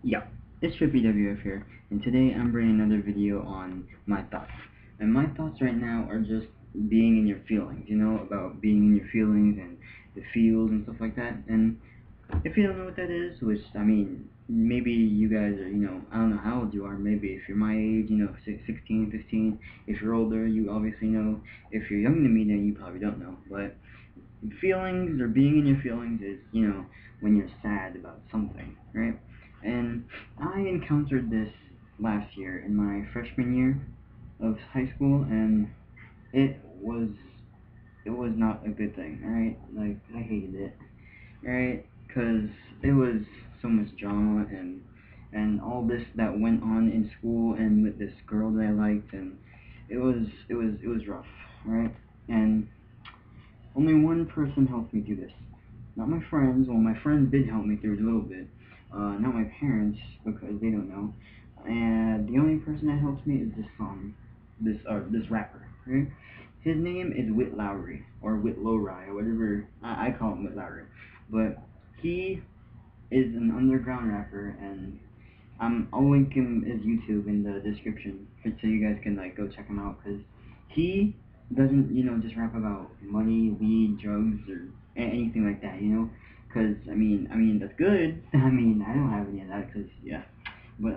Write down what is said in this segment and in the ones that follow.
Yeah, it's Trippy WF here, and today I'm bringing another video on my thoughts. And my thoughts right now are just being in your feelings, about being in your feelings and the feels and stuff like that. And if you don't know what that is, which, maybe you guys are, I don't know how old you are, maybe if you're my age, 16, 15, if you're older, you obviously know. If you're younger than me, then you probably don't know. But feelings, or being in your feelings, is, when you're sad about something, right? And I encountered this last year in my freshman year of high school, and it was it was not a good thing, right? Like, I hated it, right? Because it was so much drama and all this that went on in school and with this girl that I liked, and it was rough, right? And only one person helped me through this. Not my friends. Well, my friends did help me through it a little bit. Not my parents, because they don't know. And the only person that helps me is this rapper, right? His name is Whit Lowry, or Whit Lowry, or whatever. I call him Whit Lowry. But he is an underground rapper, and I'll link his YouTube in the description so you guys can go check him out, because he doesn't just rap about money, weed, drugs, or anything like that, because I mean that's good. I don't have any of that, because yeah, but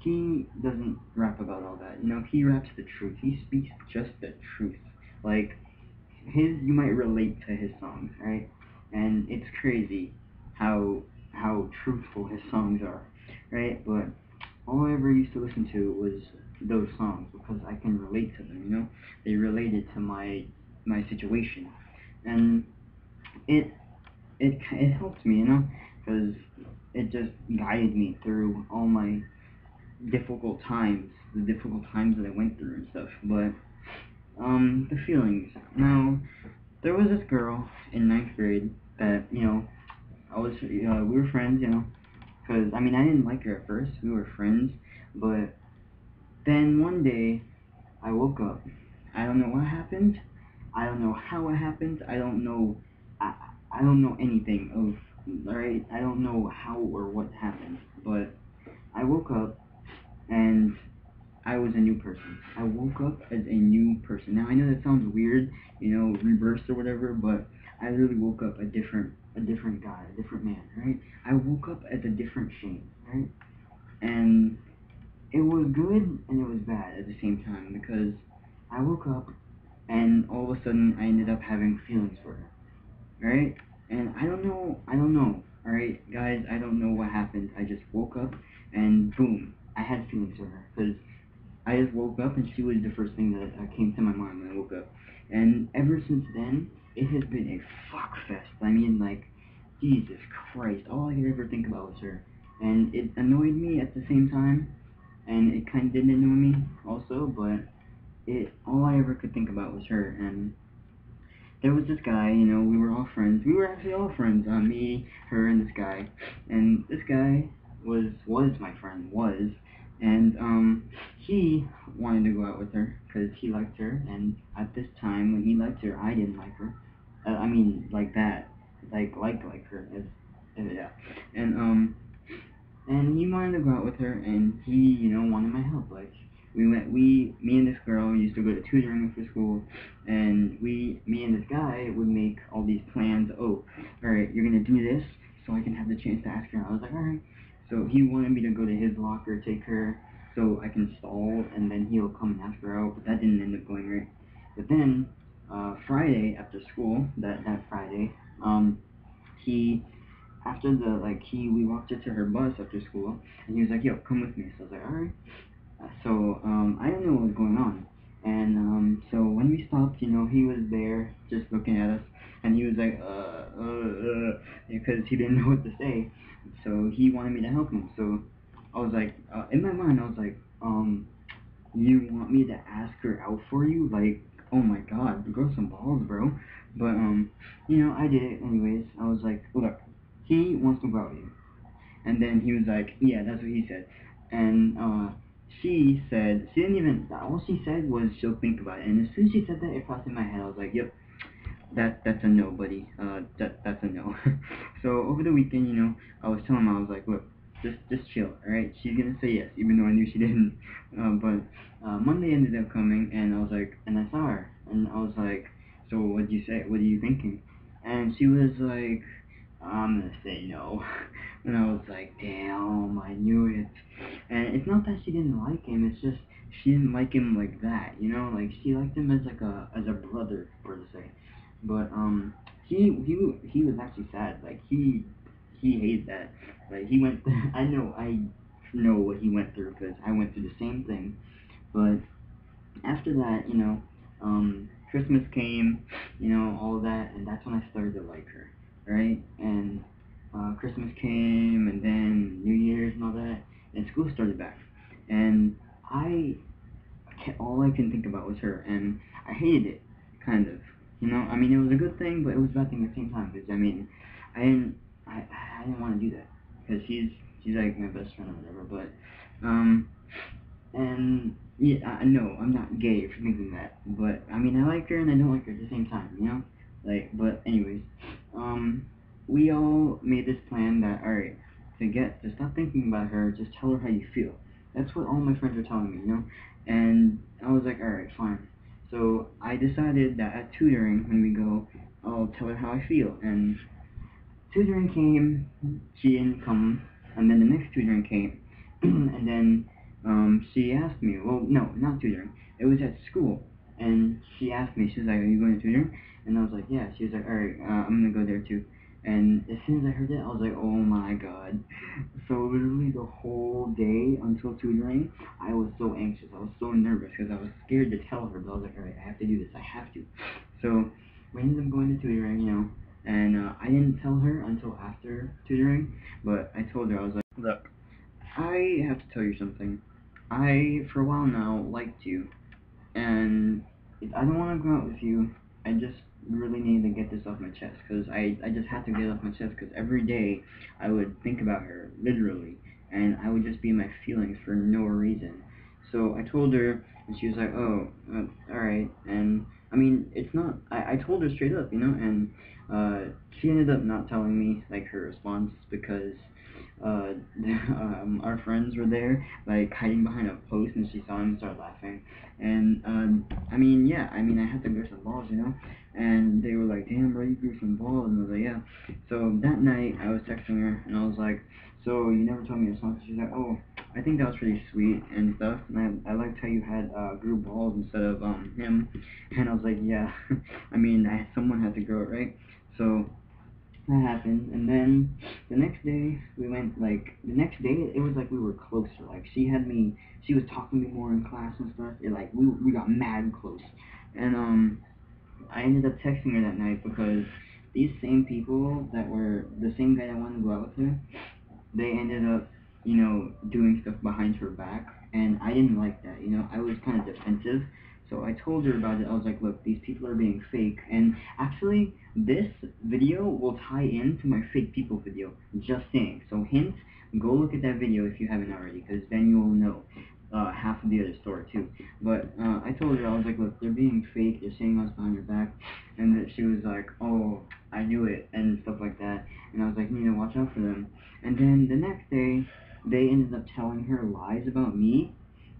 he doesn't rap about all that. He raps the truth. He speaks just the truth. Like, you might relate to his songs, right? And it's crazy how truthful his songs are, right? But all I ever used to listen to was those songs, because I can relate to them. They related to my situation, and it it helped me, because it just guided me through all my the difficult times that I went through and stuff. But the feelings. Now, there was this girl in ninth grade that we were friends, because I didn't like her at first. We were friends, but then one day I woke up. I don't know what happened. I don't know how it happened. I don't know. I don't know anything of. Alright, I don't know how or what happened, but I woke up and I was a new person. I woke up as a new person. Now, I know that sounds weird, reversed or whatever, but I literally woke up a different guy, a different man, right? I woke up as a different Shane, right? And it was good and it was bad at the same time, because I woke up and all of a sudden I ended up having feelings for her, right? And I don't know, alright, guys, I don't know what happened. I just woke up and boom, I had feelings for her, because I just woke up and she was the first thing that came to my mind when I woke up. And ever since then, it has been a fuck fest. Jesus Christ, all I could ever think about was her. And it annoyed me at the same time, and it kind of didn't annoy me also, but all I ever could think about was her. And there was this guy, we were all friends. We were actually all friends, me, her, and this guy. And this guy was my friend, and he wanted to go out with her, because he liked her, and at this time, when he liked her, I didn't like her. Like that. Like her, yeah. And he wanted to go out with her, and he, wanted my help. Like, me and this girl used to go to tutoring for school, and me and this guy would make all these plans. Oh, alright, you're gonna do this, so I can have the chance to ask her. I was like, alright. So he wanted me to go to his locker, take her, so I can stall, and then he'll come and ask her out, but that didn't end up going right. But then, Friday after school, that Friday, he after we walked her to her bus after school, and he was like, yo, come with me. So I was like, alright. So I didn't know what was going on, and so when we stopped, he was there just looking at us, and he was like, because he didn't know what to say. So he wanted me to help him. So I was like, in my mind, I was like, you want me to ask her out for you? Like, oh my god, grow some balls, bro. But I did it anyways. I was like, look, he wants to go out with you. And then he was like, yeah, that's what he said. And she said, all she said was she'll think about it. And as soon as she said that, it crossed in my head. I was like, yep, that's a no, buddy. That's a no. So over the weekend, I was telling him, I was like, look, just chill, alright? She's gonna say yes, even though I knew she didn't. But Monday ended up coming, and I was like, and I saw her, and I was like, so what'd you say? What are you thinking? And she was like, I'm gonna say no. And I was like, damn, I knew it. And it's not that she didn't like him, it's just she didn't like him like that, you know? Like, she liked him as like as a brother, for to say. But he was actually sad. Like, he hated that. Like, he went I know what he went through, because I went through the same thing. But after that, Christmas came, all that, and that's when I started to like her, right? And Christmas came, and then New Year's and all that, and school started back, and all I can think about was her, and I hated it, kind of. I mean, it was a good thing, but it was a bad thing at the same time, because I mean, I didn't, I didn't want to do that, because she's like my best friend or whatever, but and yeah, I know I'm not gay for thinking that, but I mean, I like her and I don't like her at the same time, Like, but anyways, um, we all made this plan that, alright, to stop thinking about her, just tell her how you feel. That's what all my friends were telling me. And I was like, alright, fine. So I decided that at tutoring, when we go, I'll tell her how I feel. And tutoring came, she didn't come, and then the next tutoring came, and then she asked me, well, no, not tutoring, it was at school, and she asked me, she was like, are you going to tutoring? And I was like, yeah. She was like, alright, I'm gonna go there too. And as soon as I heard that, I was like, oh my god. So literally the whole day until tutoring, I was so anxious, I was so nervous, because I was scared to tell her, but I was like, alright, I have to do this, I have to. So we ended up going to tutoring, and I didn't tell her until after tutoring, but I told her, I was like, look, I have to tell you something. I, for a while now, liked you, and I don't want to go out with you. I just really need to get this off my chest, because I just had to get it off my chest, because every day I would think about her, literally, and I would just be in my feelings for no reason. So I told her, and she was like, oh, alright, and I mean, it's not, I told her straight up, and she ended up not telling me, like, her response, because uh, our friends were there, like, hiding behind a post, and she saw him and started laughing. And, I mean, yeah, I had to grow some balls, and they were like, damn, bro, you grew some balls, and I was like, yeah. So that night, I was texting her, and I was like, so you never told me your song. She's like, oh, I think that was pretty sweet and stuff, and I liked how you had, grew balls instead of, him. And I was like, yeah, I mean, someone had to grow it, right? So that happened, and then the next day we went, like, the next day it was like we were closer. Like, she was talking to me more in class and stuff. Like, we got mad close, and I ended up texting her that night, because these same people that were the same guy that wanted to go out with her, they ended up, doing stuff behind her back, and I didn't like that, I was kind of defensive, so I told her about it. I was like, look, these people are being fake, and actually, this video will tie into my fake people video, just saying. So hint, go look at that video if you haven't already, because then you will know half of the other story too. But I told her, I was like, look, they're being fake, they're saying I was behind your back, and that she was like, oh, I knew it, and stuff like that, and I was like, you need to watch out for them. And then the next day, they ended up telling her lies about me,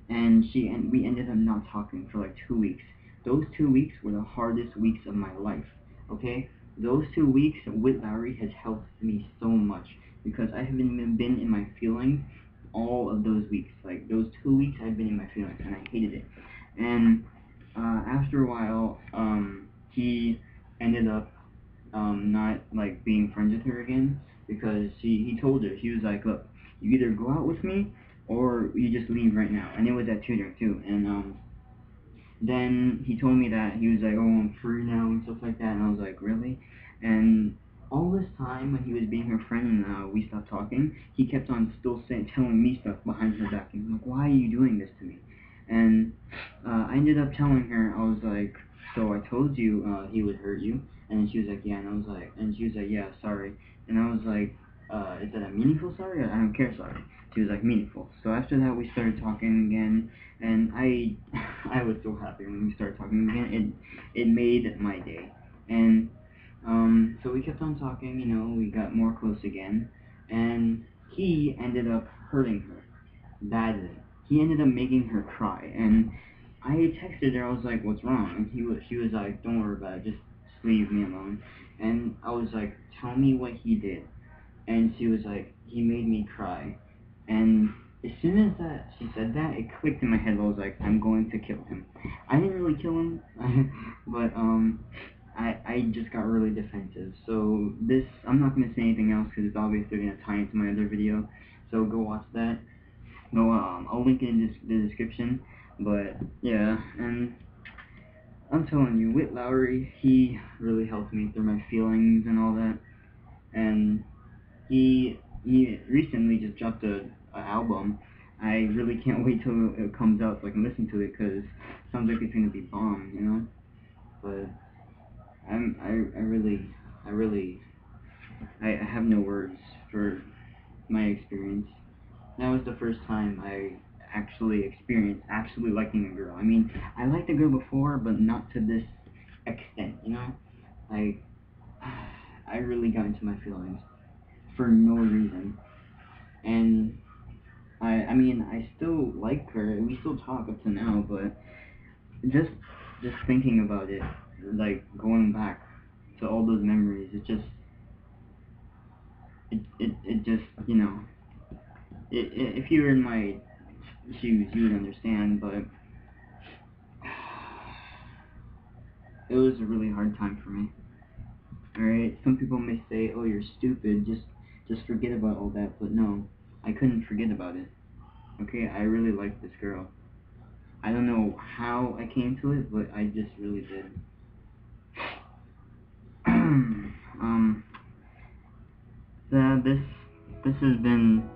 and we ended up not talking for like 2 weeks. Those 2 weeks were the hardest weeks of my life. Okay, those 2 weeks with Larry has helped me so much, because I have been in my feelings all of those weeks. Like, those 2 weeks I've been in my feelings, and I hated it. And after a while, he ended up not like being friends with her again, because he told her, he was like, look, you either go out with me or you just leave right now. And it was at tutoring too. And then he told me that he was like, oh, I'm free now and stuff like that, and I was like, really? And all this time when he was being her friend and we stopped talking, he kept on still telling me stuff behind her back, and I'm like, why are you doing this to me? And I ended up telling her, I was like, so I told you he would hurt you, and she was like, yeah, and I was like, and she was like, yeah, sorry, and I was like, is that a meaningful sorry, or I don't care sorry? She was like, meaningful. So after that we started talking again, and I was so happy when we started talking again. It made my day. And so we kept on talking, we got more close again, and he ended up hurting her badly. He ended up making her cry, and I texted her. I was like, "What's wrong?" And she was like, "Don't worry about it. Just leave me alone." And I was like, "Tell me what he did." And she was like, "He made me cry." And as soon as she said that, it clicked in my head. I was like, "I'm going to kill him." I didn't really kill him, but I just got really defensive. So I'm not gonna say anything else because it's obviously gonna tie into my other video. So go watch that. Go I'll link it in the description. But yeah, and I'm telling you, Whit Lowry, he really helped me through my feelings and all that. And he recently just dropped a album. I really can't wait till it comes out so I can listen to it, because it sounds like it's gonna be bomb, you know. But I have no words for my experience. That was the first time I actually experienced actually liking a girl. I mean, I liked a girl before, but not to this extent, you know. Like, I really got into my feelings for no reason. And I mean, I still like her. We still talk up to now, but just thinking about it, like going back to all those memories, it just you know, if you were in my shoes, you would understand. But it was a really hard time for me. Alright, some people may say, "Oh, you're stupid, just forget about all that," but no, I couldn't forget about it. Okay, I really liked this girl. I don't know how I came to it, but I just really did. This has been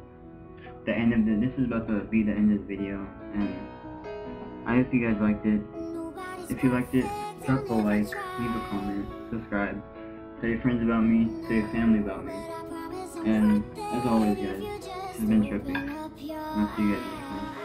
the end of this is about to be the end of the video, and I hope you guys liked it. If you liked it, drop a like, leave a comment, subscribe, tell your friends about me, tell your family about me, and as always guys, this has been Trippy, and I'll see you guys next time.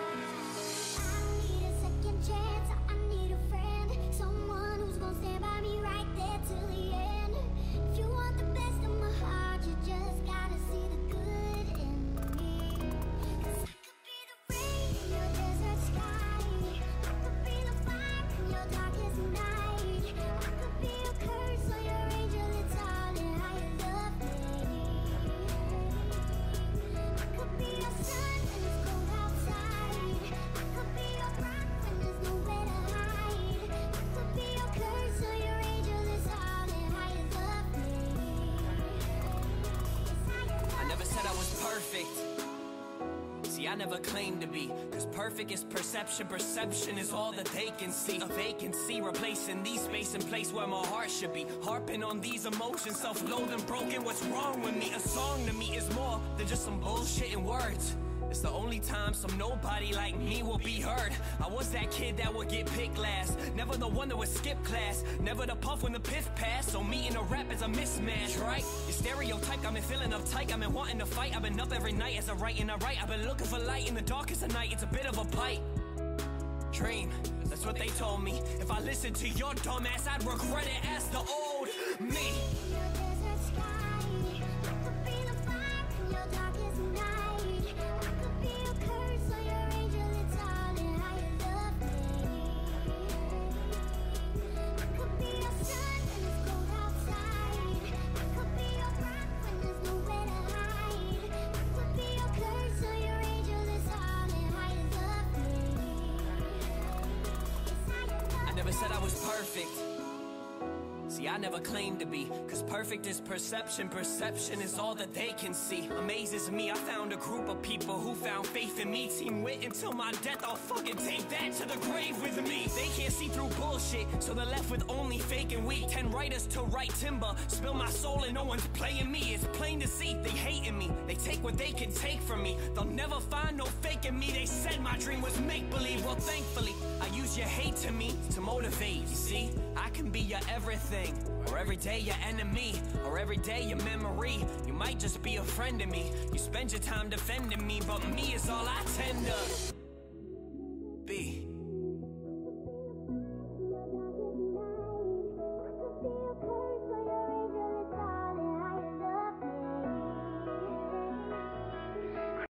See, I never claimed to be, cause perfect is perception, perception is all that they can see. A vacancy replacing these space and place where my heart should be. Harping on these emotions, self-loathing, broken, what's wrong with me? A song to me is more than just some bullshit in words. It's the only time some nobody like me will be heard. I was that kid that would get picked last, never the one that would skip class, never the puff when the piff passed. So me and a rap is a mismatch, right? Your stereotype got me feeling uptight, I've been wanting to fight. I've been up every night as I write and I write. I've been looking for light in the darkest of night. It's a bit of a bite. Dream, that's what they told me. If I listened to your dumb ass, I'd regret it as the old me. Said I was perfect. See, I never claimed to be, cause perfect is perception, perception is all that they can see. Amazes me, I found a group of people who found faith in me. Team Wit until my death, I'll fucking take that to the grave with me. They can't see through bullshit, so they're left with only fake and weak. 10 writers to write timber, spill my soul and no one's playing me. It's plain to see, they hating me, they take what they can take from me. They'll never find no fake in me. They said my dream was make-believe, well thankfully I use your hate to me to motivate. You see, I can be your everything, or every day your enemy, or every day your memory. You might just be a friend to me, you spend your time defending me, but me is all I tend to.